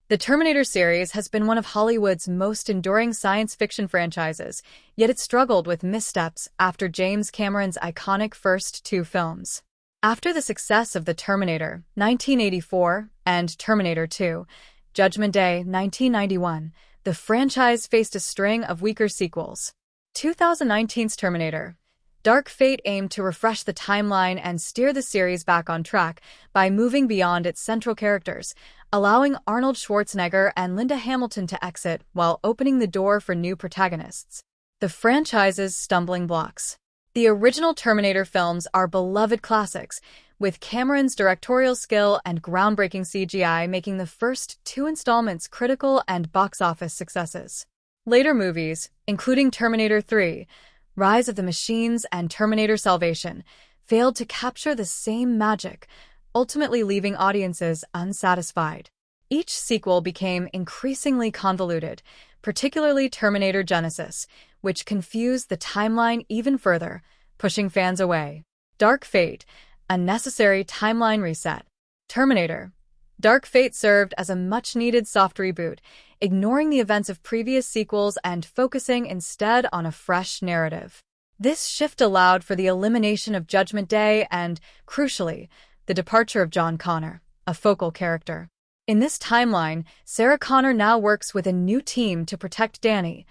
The Terminator series has been one of Hollywood's most enduring science fiction franchises, yet it struggled with missteps after James Cameron's iconic first two films. After the success of The Terminator, 1984, and Terminator 2, Judgment Day, 1991, the franchise faced a string of weaker sequels. 2019's Terminator Dark Fate aimed to refresh the timeline and steer the series back on track by moving beyond its central characters, allowing Arnold Schwarzenegger and Linda Hamilton to exit while opening the door for new protagonists. The franchise's stumbling blocks. The original Terminator films are beloved classics, with Cameron's directorial skill and groundbreaking CGI making the first two installments critical and box office successes. Later movies, including Terminator 3, Rise of the Machines, and Terminator Salvation, failed to capture the same magic, ultimately leaving audiences unsatisfied. Each sequel became increasingly convoluted, particularly Terminator Genisys, which confused the timeline even further, pushing fans away. Dark Fate, a necessary timeline reset. Terminator Dark Fate served as a much-needed soft reboot, ignoring the events of previous sequels and focusing instead on a fresh narrative. This shift allowed for the elimination of Judgment Day and, crucially, the departure of John Connor, a focal character. In this timeline, Sarah Connor now works with a new team to protect Dani,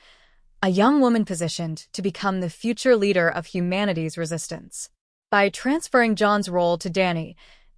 a young woman positioned to become the future leader of humanity's resistance. By transferring John's role to Dani,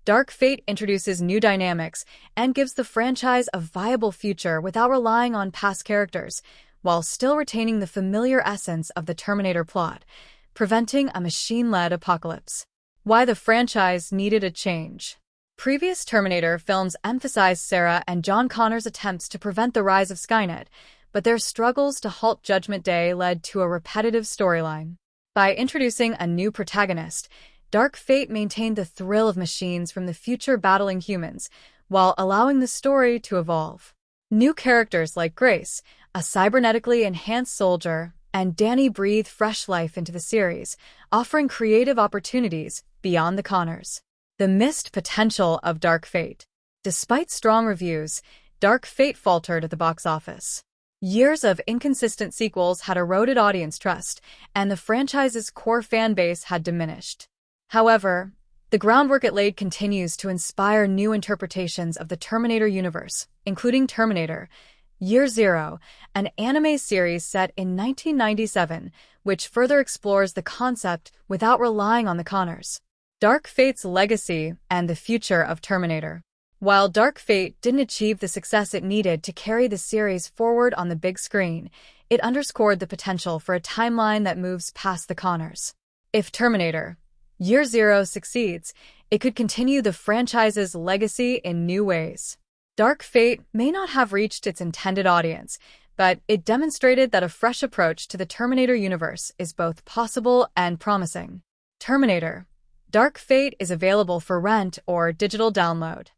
Dark Fate introduces new dynamics and gives the franchise a viable future without relying on past characters, while still retaining the familiar essence of the Terminator plot, preventing a machine-led apocalypse. Why the franchise needed a change. Previous Terminator films emphasized Sarah and John Connor's attempts to prevent the rise of Skynet, but their struggles to halt Judgment Day led to a repetitive storyline. By introducing a new protagonist, Dark Fate maintained the thrill of machines from the future battling humans, while allowing the story to evolve. New characters like Grace, a cybernetically enhanced soldier, and Dani breathe fresh life into the series, offering creative opportunities beyond the Connors. The missed potential of Dark Fate. Despite strong reviews, Dark Fate faltered at the box office. Years of inconsistent sequels had eroded audience trust, and the franchise's core fan base had diminished. However, the groundwork it laid continues to inspire new interpretations of the Terminator universe, including Terminator Year Zero, an anime series set in 1997, which further explores the concept without relying on the Connors. Dark Fate's legacy and the future of Terminator. While Dark Fate didn't achieve the success it needed to carry the series forward on the big screen, it underscored the potential for a timeline that moves past the Connors. If Terminator Year Zero succeeds, it could continue the franchise's legacy in new ways. Dark Fate may not have reached its intended audience, but it demonstrated that a fresh approach to the Terminator universe is both possible and promising. Terminator Dark Fate is available for rent or digital download.